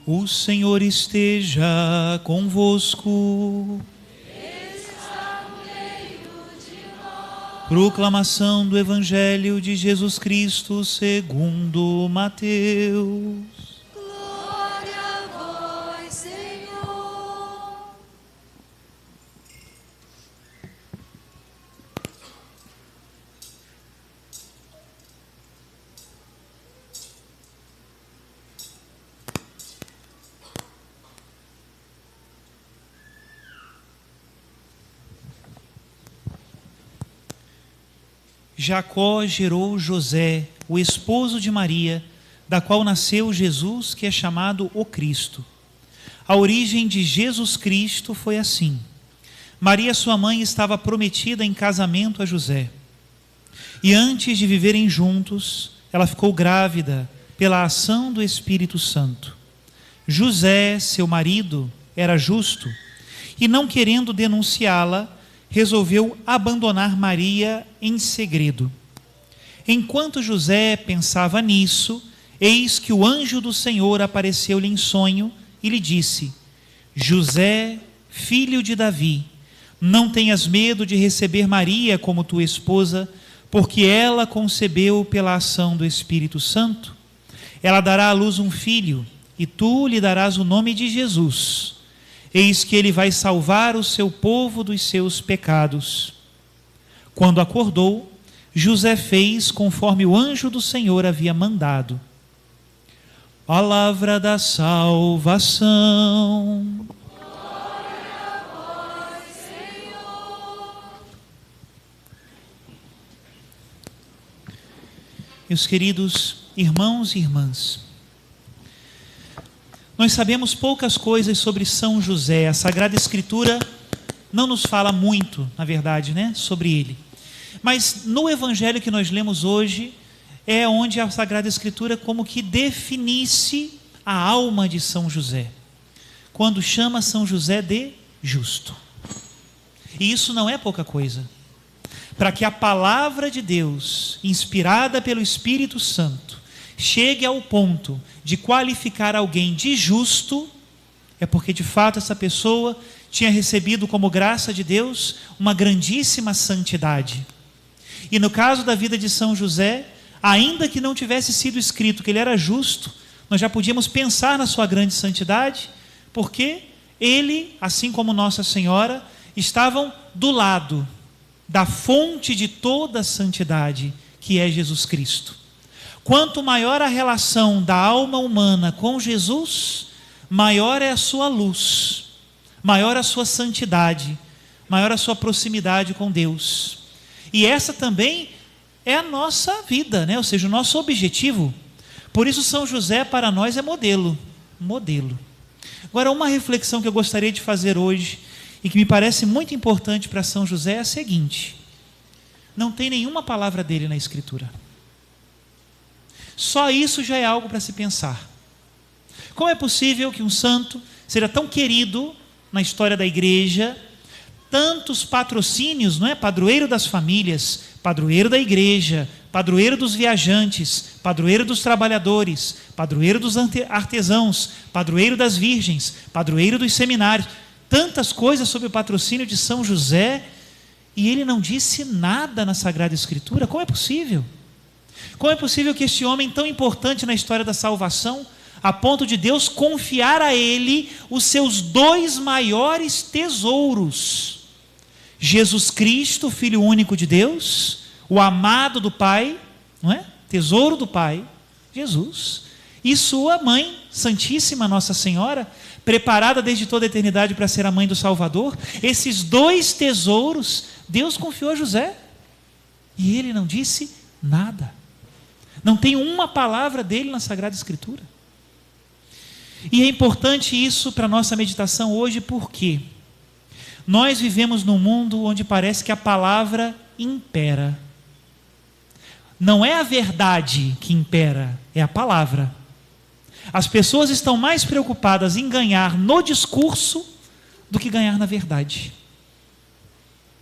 O Senhor esteja convosco. Está no meio de nós. Proclamação do Evangelho de Jesus Cristo segundo Mateus. Glória a vós, Senhor. Jacó gerou José, o esposo de Maria, da qual nasceu Jesus, que é chamado o Cristo. A origem de Jesus Cristo foi assim. Maria, sua mãe, estava prometida em casamento a José. E antes de viverem juntos, ela ficou grávida pela ação do Espírito Santo. José, seu marido, era justo e, não querendo denunciá-la, resolveu abandonar Maria em segredo. Enquanto José pensava nisso, eis que o anjo do Senhor apareceu-lhe em sonho e lhe disse: José, filho de Davi, não tenhas medo de receber Maria como tua esposa, porque ela concebeu pela ação do Espírito Santo. Ela dará à luz um filho, e tu lhe darás o nome de Jesus. Eis que ele vai salvar o seu povo dos seus pecados. Quando acordou, José fez conforme o anjo do Senhor havia mandado. Palavra da salvação. Glória a vós, Senhor. Meus queridos irmãos e irmãs, nós sabemos poucas coisas sobre São José. A Sagrada Escritura não nos fala muito, na verdade, sobre ele. Mas no Evangelho que nós lemos hoje, é onde a Sagrada Escritura como que definisse a alma de São José, quando chama São José de justo. E isso não é pouca coisa. Para que a palavra de Deus, inspirada pelo Espírito Santo, chegue ao ponto de qualificar alguém de justo, é porque de fato essa pessoa tinha recebido como graça de Deus uma grandíssima santidade. E no caso da vida de São José, ainda que não tivesse sido escrito que ele era justo, nós já podíamos pensar na sua grande santidade, porque ele, assim como Nossa Senhora, estavam do lado da fonte de toda a santidade, que é Jesus Cristo. Quanto maior a relação da alma humana com Jesus, maior é a sua luz, maior a sua santidade, maior a sua proximidade com Deus. E essa também é a nossa vida, ou seja, o nosso objetivo. Por isso São José para nós é modelo. Agora, uma reflexão que eu gostaria de fazer hoje, e que me parece muito importante para São José, é a seguinte: não tem nenhuma palavra dele na Escritura. Só isso já é algo para se pensar. Como é possível que um santo seja tão querido na história da igreja, tantos patrocínios, padroeiro das famílias, padroeiro da igreja, padroeiro dos viajantes, padroeiro dos trabalhadores, padroeiro dos artesãos, padroeiro das virgens, padroeiro dos seminários, tantas coisas sob o patrocínio de São José, e ele não disse nada na Sagrada Escritura? Como é possível? Como é possível que este homem tão importante na história da salvação, a ponto de Deus confiar a ele os seus dois maiores tesouros: Jesus Cristo, Filho único de Deus, o amado do Pai, tesouro do Pai, Jesus, e sua mãe, Santíssima Nossa Senhora, preparada desde toda a eternidade para ser a mãe do Salvador. Esses dois tesouros Deus confiou a José, e ele não disse nada. Não tem uma palavra dele na Sagrada Escritura. E é importante isso para a nossa meditação hoje, porque nós vivemos num mundo onde parece que a palavra impera. Não é a verdade que impera, é a palavra. As pessoas estão mais preocupadas em ganhar no discurso do que ganhar na verdade.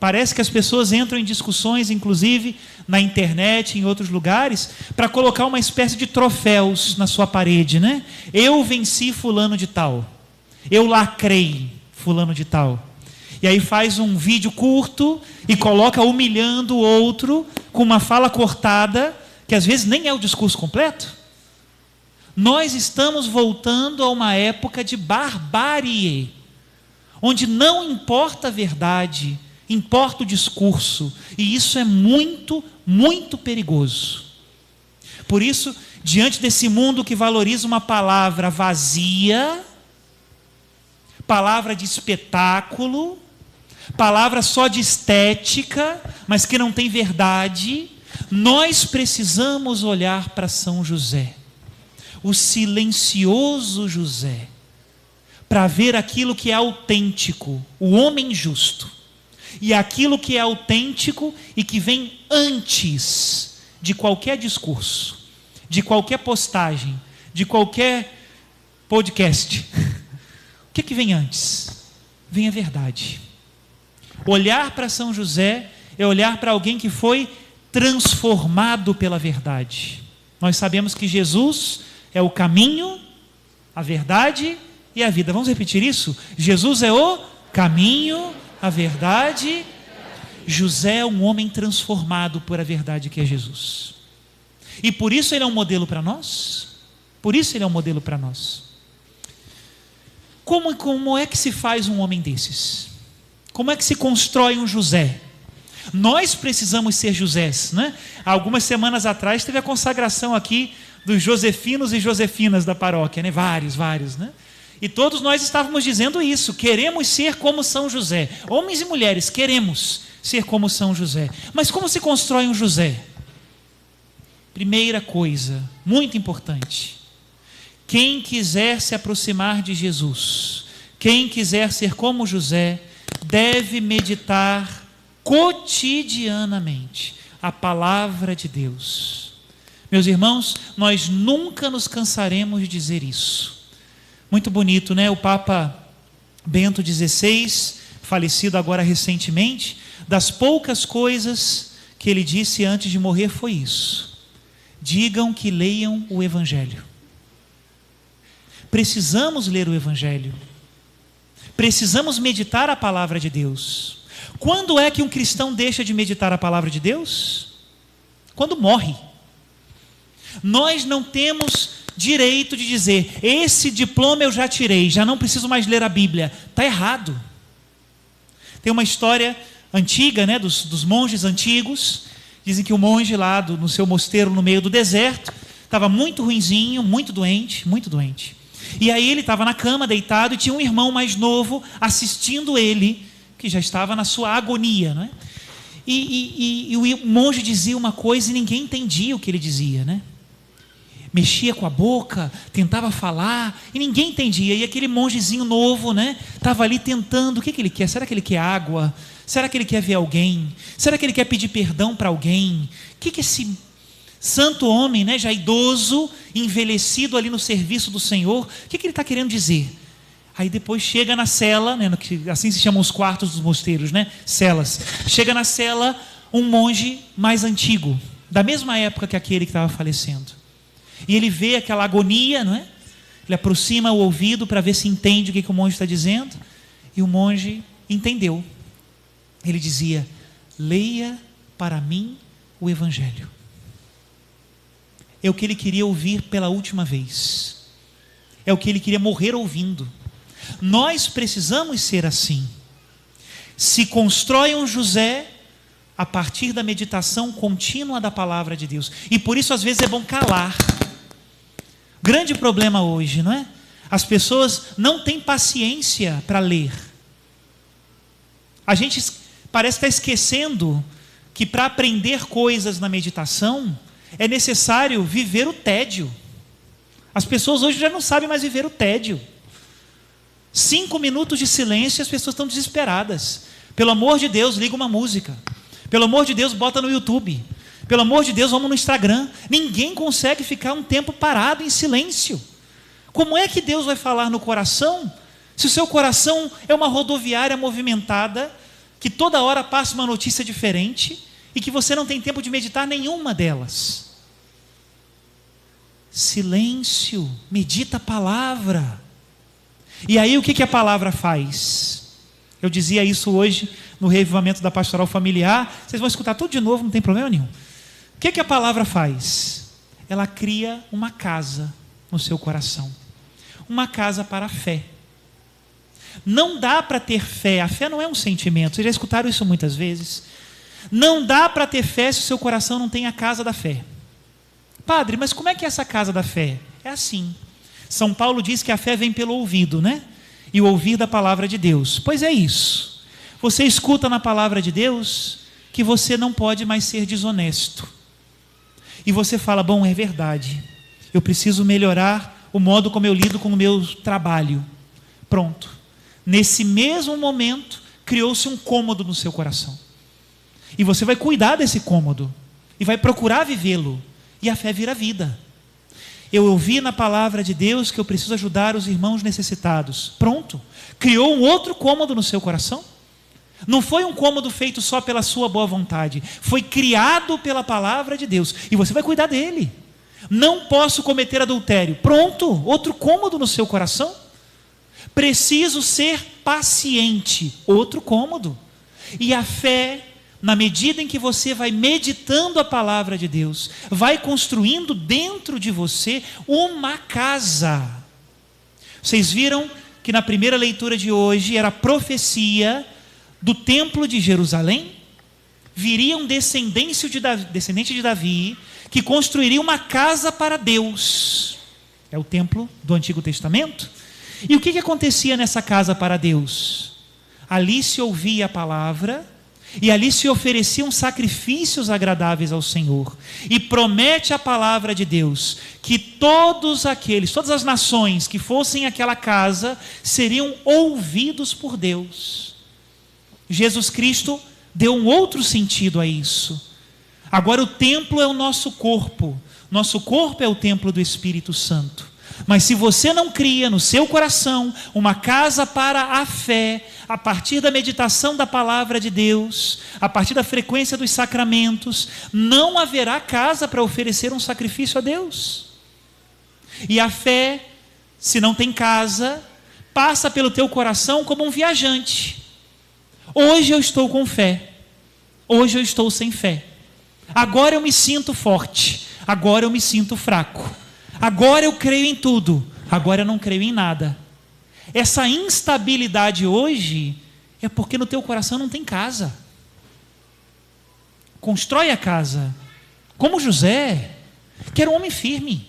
Parece que as pessoas entram em discussões, inclusive na internet, em outros lugares, para colocar uma espécie de troféus na sua parede, né? Eu venci fulano de tal. Eu lacrei fulano de tal. E aí faz um vídeo curto e coloca humilhando o outro com uma fala cortada, que às vezes nem é o discurso completo. Nós estamos voltando a uma época de barbárie, onde não importa a verdade, importa o discurso, e isso é muito, muito perigoso. Por isso, diante desse mundo que valoriza uma palavra vazia, palavra de espetáculo, palavra só de estética, mas que não tem verdade, nós precisamos olhar para São José, o silencioso José, para ver aquilo que é autêntico, o homem justo, e aquilo que é autêntico e que vem antes de qualquer discurso, de qualquer postagem, de qualquer podcast. O que vem antes? Vem a verdade. Olhar para São José é olhar para alguém que foi transformado pela verdade. Nós sabemos que Jesus é o caminho, a verdade e a vida. Vamos repetir isso? Jesus é o caminho, a verdade. José é um homem transformado por a verdade que é Jesus. E por isso ele é um modelo para nós. Por isso ele é um modelo para nós. Como é que se faz um homem desses? Como é que se constrói um José? Nós precisamos ser Josés, né? Há algumas semanas atrás teve a consagração aqui dos josefinos e josefinas da paróquia, né? Vários, né? E todos nós estávamos dizendo isso, queremos ser como São José. Homens e mulheres, queremos ser como São José. Mas como se constrói um José? Primeira coisa, muito importante. Quem quiser se aproximar de Jesus, quem quiser ser como José, deve meditar cotidianamente a palavra de Deus. Meus irmãos, nós nunca nos cansaremos de dizer isso. Muito bonito, né? O Papa Bento XVI, falecido agora recentemente, das poucas coisas que ele disse antes de morrer foi isso: digam que leiam o Evangelho. Precisamos ler o Evangelho. Precisamos meditar a palavra de Deus. Quando é que um cristão deixa de meditar a palavra de Deus? Quando morre. Nós não temos direito de dizer, esse diploma eu já tirei, já não preciso mais ler a Bíblia. Está errado. Tem uma história antiga, né, dos monges antigos. Dizem que o monge lá no seu mosteiro no meio do deserto estava muito ruinzinho, muito doente. E aí ele estava na cama, deitado, e tinha um irmão mais novo assistindo ele, que já estava na sua agonia, não é? E o monge dizia uma coisa e ninguém entendia o que ele dizia, né? Mexia com a boca, tentava falar, e ninguém entendia. E aquele mongezinho novo, né, estava ali tentando. O que ele quer? Será que ele quer água? Será que ele quer ver alguém? Será que ele quer pedir perdão para alguém? O que esse santo homem, né, já idoso, envelhecido ali no serviço do Senhor, o que ele está querendo dizer? Aí depois chega na cela, né, assim se chamam os quartos dos mosteiros, né, celas. Chega na cela um monge mais antigo, da mesma época que aquele que estava falecendo. E ele vê aquela agonia, não é? Ele aproxima o ouvido para ver se entende o que o monge está dizendo. E o monge entendeu. Ele dizia: leia para mim o Evangelho. É o que ele queria ouvir pela última vez. É o que ele queria morrer ouvindo. Nós precisamos ser assim. Se constrói um José a partir da meditação contínua da palavra de Deus. E por isso às vezes é bom calar. Grande problema hoje, não é? As pessoas não têm paciência para ler. A gente parece estar esquecendo que para aprender coisas na meditação é necessário viver o tédio. As pessoas hoje já não sabem mais viver o tédio. 5 minutos de silêncio e as pessoas estão desesperadas. Pelo amor de Deus, liga uma música. Pelo amor de Deus, bota no YouTube. Pelo amor de Deus, vamos no Instagram. Ninguém consegue ficar um tempo parado em silêncio. Como é que Deus vai falar no coração se o seu coração é uma rodoviária movimentada que toda hora passa uma notícia diferente e que você não tem tempo de meditar nenhuma delas. Silêncio, medita a palavra. E aí o que a palavra faz? Eu dizia isso hoje no reavivamento da pastoral familiar. Vocês vão escutar tudo de novo, não tem problema nenhum. O que a palavra faz? Ela cria uma casa no seu coração. Uma casa para a fé. Não dá para ter fé. A fé não é um sentimento. Vocês já escutaram isso muitas vezes. Não dá para ter fé se o seu coração não tem a casa da fé. Padre, mas como é que é essa casa da fé? É assim. São Paulo diz que a fé vem pelo ouvido, né? E o ouvir da palavra de Deus. Pois é isso. Você escuta na palavra de Deus que você não pode mais ser desonesto. E você fala, bom, é verdade. Eu preciso melhorar o modo como eu lido com o meu trabalho. Pronto. Nesse mesmo momento, criou-se um cômodo no seu coração. E você vai cuidar desse cômodo. E vai procurar vivê-lo. E a fé vira vida. Eu ouvi na palavra de Deus que eu preciso ajudar os irmãos necessitados. Pronto. Criou um outro cômodo no seu coração. Não foi um cômodo feito só pela sua boa vontade. Foi criado pela palavra de Deus. E você vai cuidar dele. Não posso cometer adultério. Pronto. Outro cômodo no seu coração. Preciso ser paciente. Outro cômodo. E a fé, na medida em que você vai meditando a palavra de Deus, vai construindo dentro de você uma casa. Vocês viram que na primeira leitura de hoje era a profecia do templo de Jerusalém? Viria um descendente de Davi, que construiria uma casa para Deus. É o templo do Antigo Testamento. E o que acontecia nessa casa para Deus? Ali se ouvia a palavra, e ali se ofereciam sacrifícios agradáveis ao Senhor. E promete a palavra de Deus que todas as nações que fossem àquela casa seriam ouvidos por Deus. Jesus Cristo deu um outro sentido a isso. Agora o templo é o nosso corpo. Nosso corpo é o templo do Espírito Santo. Mas se você não cria no seu coração uma casa para a fé, a partir da meditação da palavra de Deus, a partir da frequência dos sacramentos, não haverá casa para oferecer um sacrifício a Deus. E a fé, se não tem casa, passa pelo teu coração como um viajante. Hoje eu estou com fé, hoje eu estou sem fé. Agora eu me sinto forte, agora eu me sinto fraco. Agora eu creio em tudo, agora eu não creio em nada. Essa instabilidade hoje é porque no teu coração não tem casa. Constrói a casa. Como José, que era um homem firme.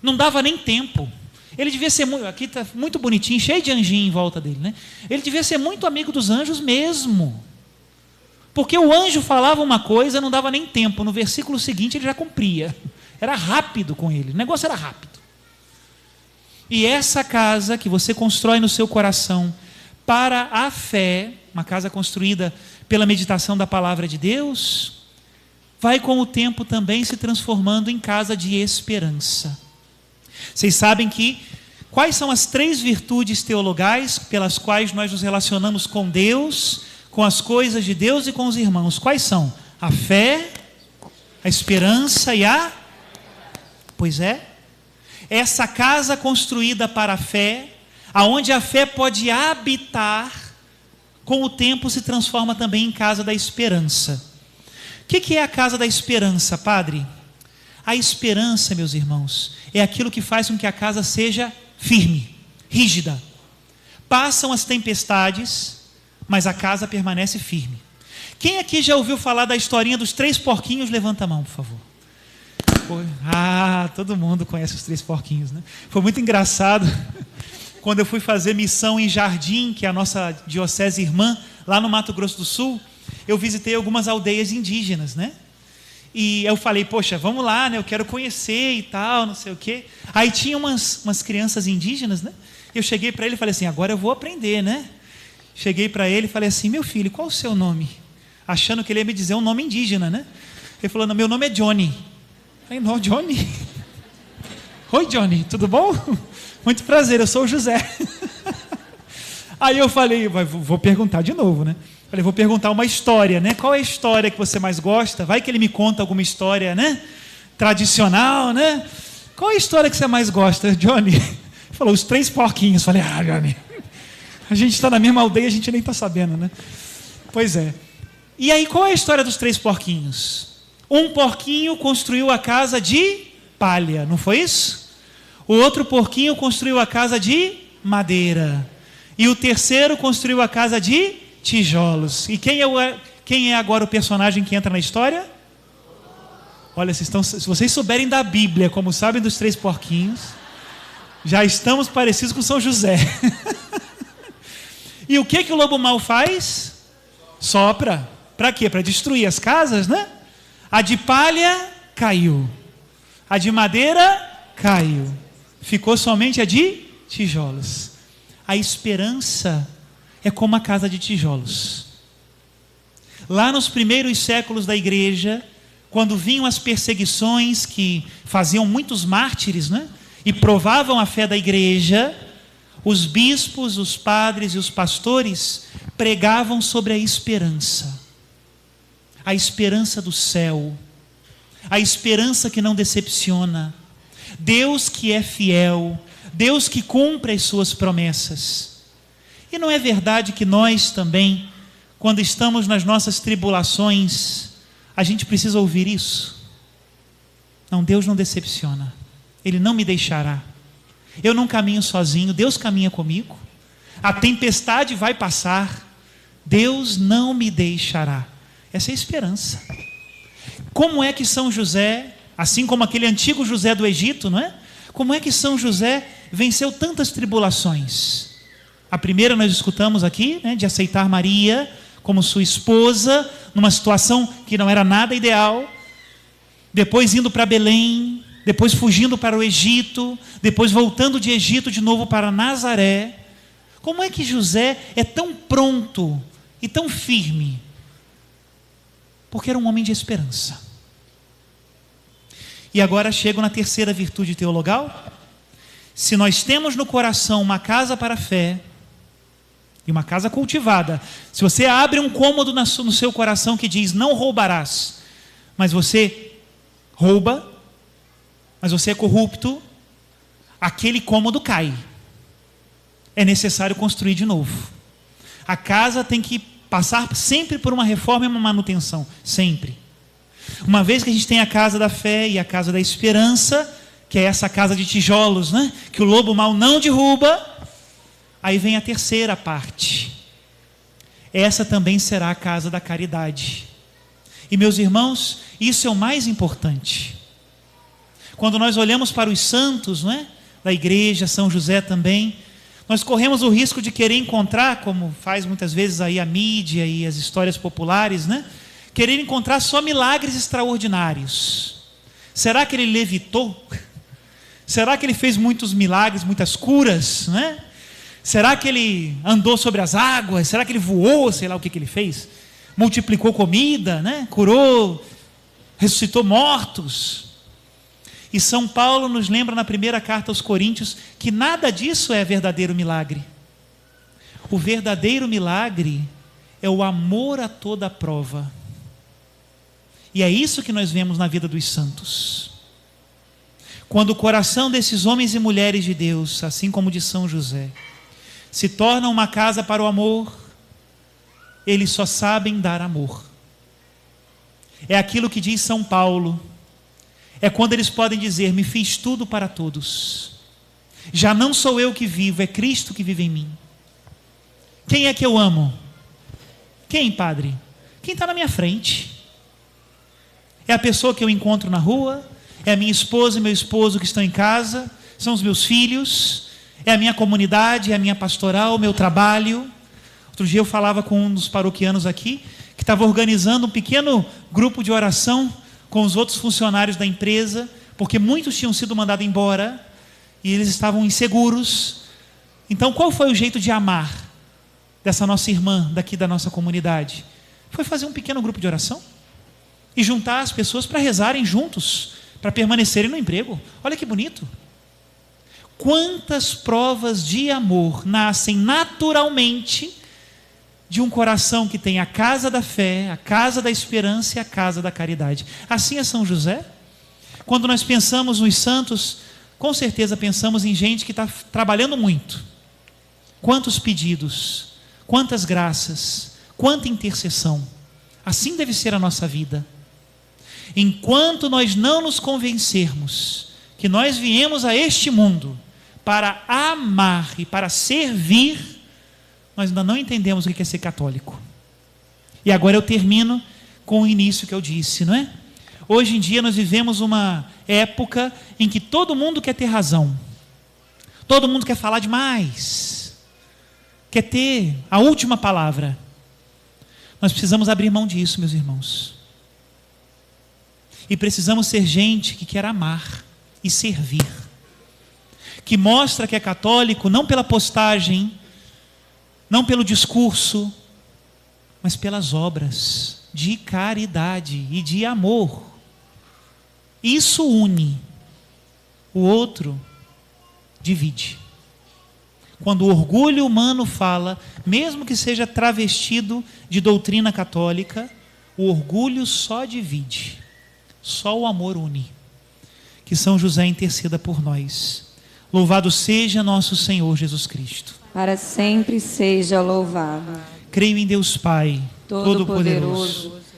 Não dava nem tempo. Ele devia ser, aqui está muito bonitinho, cheio de anjinho em volta dele, né? Ele devia ser muito amigo dos anjos mesmo. Porque o anjo falava uma coisa, não dava nem tempo. No versículo seguinte ele já cumpria. Era rápido com ele, o negócio era rápido. E essa casa que você constrói no seu coração para a fé, uma casa construída pela meditação da palavra de Deus, vai com o tempo também se transformando em casa de esperança. Vocês sabem que quais são as 3 virtudes teologais pelas quais nós nos relacionamos com Deus, com as coisas de Deus e com os irmãos? Quais são? A fé, a esperança e a... Pois é, essa casa construída para a fé, aonde a fé pode habitar, com o tempo se transforma também em casa da esperança. O que é a casa da esperança, padre? A esperança, meus irmãos, é aquilo que faz com que a casa seja firme, rígida. Passam as tempestades, mas a casa permanece firme. Quem aqui já ouviu falar da historinha dos 3 porquinhos? Levanta a mão, por favor. Todo mundo conhece os 3 porquinhos, né? Foi muito engraçado quando eu fui fazer missão em Jardim, que é a nossa diocese irmã, lá no Mato Grosso do Sul. Eu visitei algumas aldeias indígenas, né? E eu falei, poxa, vamos lá, né? Eu quero conhecer e tal, não sei o quê. Aí tinha umas crianças indígenas, né? Eu cheguei para ele e falei assim, agora eu vou aprender, né? Cheguei para ele e falei assim, meu filho, qual o seu nome? Achando que ele ia me dizer um nome indígena, né? Ele falou, não, meu nome é Johnny. Eu falei, não, Johnny. Oi, Johnny, tudo bom? Muito prazer, eu sou o José. Aí eu falei, vou perguntar de novo, né? Falei, vou perguntar uma história, né? Qual é a história que você mais gosta? Vai que ele me conta alguma história, né? Tradicional, né? Qual é a história que você mais gosta, Johnny? Ele falou, os 3 porquinhos. Falei, Johnny, a gente está na mesma aldeia, a gente nem está sabendo, né? Pois é. E aí, qual é a história dos 3 porquinhos? Um porquinho construiu a casa de palha, não foi isso? O outro porquinho construiu a casa de madeira. E o terceiro construiu a casa de tijolos. E quem é agora o personagem que entra na história? Olha, se vocês souberem da Bíblia, como sabem dos 3 porquinhos, já estamos parecidos com São José. E o que o lobo mau faz? Sopra. Para quê? Para destruir as casas, né? A de palha caiu. A de madeira caiu. Ficou somente a de tijolos. A esperança é como a casa de tijolos. Lá nos primeiros séculos da igreja, quando vinham as perseguições que faziam muitos mártires, né? E provavam a fé da igreja, os bispos, os padres e os pastores pregavam sobre a esperança do céu, a esperança que não decepciona, Deus que é fiel, Deus que cumpre as suas promessas. E não é verdade que nós também, quando estamos nas nossas tribulações, a gente precisa ouvir isso? Não, Deus não decepciona, Ele não me deixará, eu não caminho sozinho, Deus caminha comigo, a tempestade vai passar, Deus não me deixará. Essa é a esperança. Como é que São José, assim como aquele antigo José do Egito, não é? Como é que São José venceu tantas tribulações? A primeira nós escutamos aqui, né, de aceitar Maria como sua esposa, numa situação que não era nada ideal, depois indo para Belém, depois fugindo para o Egito, depois voltando de Egito de novo para Nazaré. Como é que José é tão pronto e tão firme? Porque era um homem de esperança. E agora chego na terceira virtude teologal. Se nós temos no coração uma casa para a fé, e uma casa cultivada, se você abre um cômodo no seu coração que diz, não roubarás, mas você rouba, mas você é corrupto, aquele cômodo cai. É necessário construir de novo. A casa tem que passar sempre por uma reforma e uma manutenção, sempre. Uma vez que a gente tem a casa da fé e a casa da esperança, que é essa casa de tijolos, né? Que o lobo mau não derruba, aí vem a terceira parte. Essa também será a casa da caridade. E meus irmãos, isso é o mais importante. Quando nós olhamos para os santos, não é? Da igreja, São José também, nós corremos o risco de querer encontrar, como faz muitas vezes aí a mídia e as histórias populares, né? Querer encontrar só milagres extraordinários. Será que ele levitou? Será que ele fez muitos milagres, muitas curas, né? Será que ele andou sobre as águas? Será que ele voou? Sei lá o que ele fez. Multiplicou comida, né? Curou, ressuscitou mortos. E São Paulo nos lembra na primeira carta aos Coríntios que nada disso é verdadeiro milagre. O verdadeiro milagre é o amor a toda prova. E é isso que nós vemos na vida dos santos. Quando o coração desses homens e mulheres de Deus, assim como de São José, se torna uma casa para o amor, eles só sabem dar amor. É aquilo que diz São Paulo. É quando eles podem dizer, me fiz tudo para todos. Já não sou eu que vivo, é Cristo que vive em mim. Quem é que eu amo? Quem, padre? Quem está na minha frente. É a pessoa que eu encontro na rua, é a minha esposa e meu esposo que estão em casa, são os meus filhos, é a minha comunidade, é a minha pastoral, o meu trabalho. Outro dia eu falava com um dos paroquianos aqui, que estava organizando um pequeno grupo de oração com os outros funcionários da empresa, porque muitos tinham sido mandados embora, e eles estavam inseguros. Então qual foi o jeito de amar dessa nossa irmã, daqui da nossa comunidade? Foi fazer um pequeno grupo de oração, e juntar as pessoas para rezarem juntos, para permanecerem no emprego. Olha que bonito. Quantas provas de amor nascem naturalmente de um coração que tem a casa da fé, a casa da esperança e a casa da caridade. Assim é São José. Quando nós pensamos nos santos, com certeza pensamos em gente que está trabalhando muito. Quantos pedidos, quantas graças, quanta intercessão. Assim deve ser a nossa vida. Enquanto nós não nos convencermos que nós viemos a este mundo para amar e para servir, nós ainda não entendemos o que é ser católico. E agora eu termino com o início que eu disse, não é? Hoje em dia nós vivemos uma época em que todo mundo quer ter razão. Todo mundo quer falar demais. Quer ter a última palavra. Nós precisamos abrir mão disso, meus irmãos. E precisamos ser gente que quer amar e servir. Que mostra que é católico não pela postagem, não pelo discurso, mas pelas obras de caridade e de amor. Isso une. O outro divide. Quando o orgulho humano fala, mesmo que seja travestido de doutrina católica, o orgulho só divide. Só o amor une. Que São José interceda por nós. Louvado seja nosso Senhor Jesus Cristo. Para sempre seja louvado. Creio em Deus Pai, Todo-Poderoso,